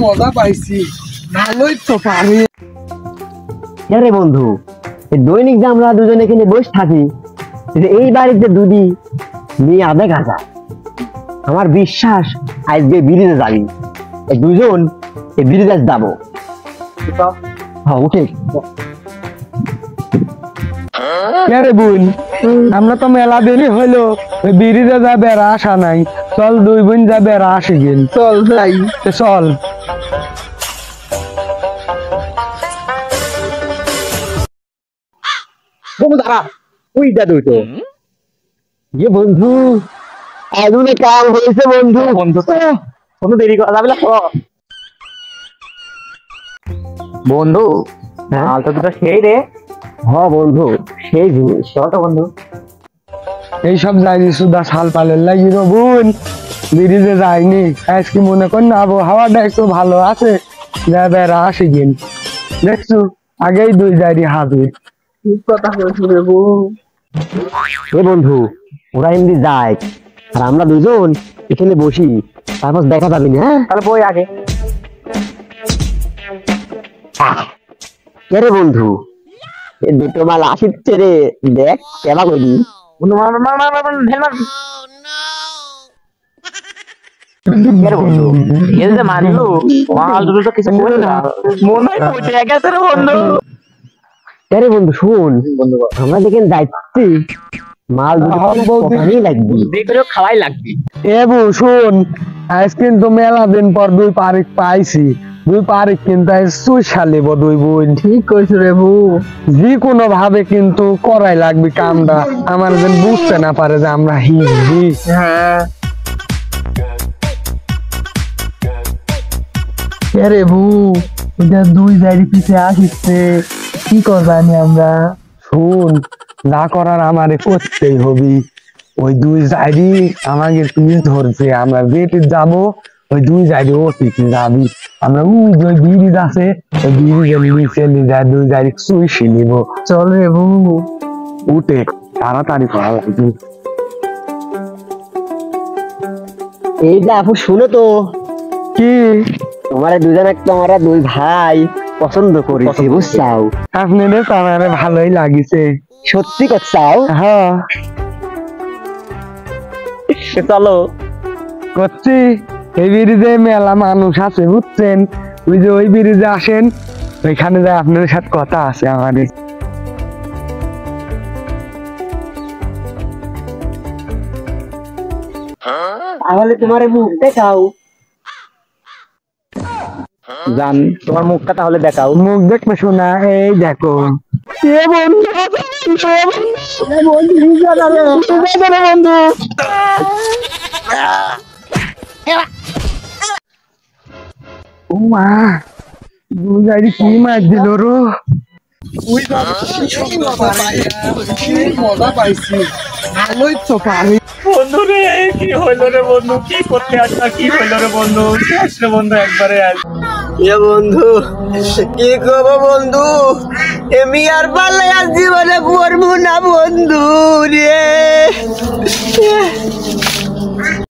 মজা পাইছি ভালোই তো পারি। আরে বন্ধু, দৈনিক যে আমরা দুজন এখানে বসে থাকি, এই বাড়িতে দুদি নিয়ে আধে কাজা, আমার বিশ্বাস আজকে ব্রিজে যাবি, দুজন এই ব্রিজে যাবো। হ্যাঁ উঠে আরে বোন, আমরা তো মেলা দেরি হইলো, ব্রিজে যাবে আর আশা নাই। চল দুই বোন যাবে আর আসি গেল। চল যাই, চল। দাঁড়া, ওই দা দুটো বন্ধু, এমন কাম হয়েছে বন্ধু। বন্ধু তো কোনো দেরি করা যাবে না বন্ধু। মাল তো দুটো সেই রে। হ্যাঁ বন্ধু, সেই জিনিস তো বন্ধু। এইসব যাইনি সুদা শাল পালের লাগি রে বোন, ব্রিজে যাইনি। আজকে মনে কর না আবহাওয়াটা একটু ভালো আছে, যাবে আর আসি গেল। দেখছো আগেই দুই যাইনি হাজির। কথা বলছি রে বোন। এ বন্ধু, ওরা এমনি যায় আর আমরা দুজন এখানে বসি, তারপর দেখা যাবি না। তাহলে বই আগে। রে বন্ধু, এই দুটো মাল আসিচ্ছে রে, দেখ কেবা করি। বন্ধু শুন, আমরা দেখেন যাচ্ছি, মাল দুটো খাওয়াই লাগবে। এ বউ শোন, আজ কিন্তু মেলা দিন পর দুই পারিক পাইছি। দুই পারিক কিন্তু আজ চুষালিব দুই বোন। ঠিক কইছ রে বউ, যে কোনো ভাবে কিন্তু করাই লাগবে কামটা, আমার যেন বুঝতে না পারে যে আমরা হিন্দি। হ্যাঁ রে বউ, এটা দুই জায়গা পিছে আসিচ্ছে, কি করবানি আমরা? শুন, যা করার আমারে করতেই হবি। ওই দুই জায়গি আমাকে পিস ধরছে, আমরা যেতে যাব ওই দুই জায়গি ও ঠিক যাবি। আমরা ওই যে ব্রিজ আছে, ওই ব্রিজের নিচে নিয়ে দুই জায়গি চুইসি নিব। চল রে বউ, উঠে তাড়াতাড়ি করা লাগবে। এইটা আপু শুনো তো, কি তোমার দুজন একটা আমরা দুই ভাই পছন্দ করেছি বুঝছাও। আপনাদের তো আমার ভালোই লাগিছে। সত্যি করছাও? হ্যাঁ চলো করছি। এই ব্রিজে মেলা মানুষ আছে বুঝছেন, ওই যে ওই ব্রিজে আসেন, ওইখানে যায় আপনাদের সাথে কথা আছে আমাদের। তাহলে তোমার মুখ দেখাও। জান, তোমার মুখটা তাহলে দেখাও। মুখ দেখবে শোনা, এই দেখো। ও মা, দুই গাড়ি কি মার দিল রো। মজা পাইছি ভালোই তো পারি। বন্ধু রে, কি হইল রে বন্ধু? কি করতে আসলা? কি হইল রে বন্ধু? শেষ রে বন্ধু, একবারে আস। বন্ধু কি করবো বন্ধু, এমি আর পাল্লাই আজ জীবনে করবো না বন্ধু রে।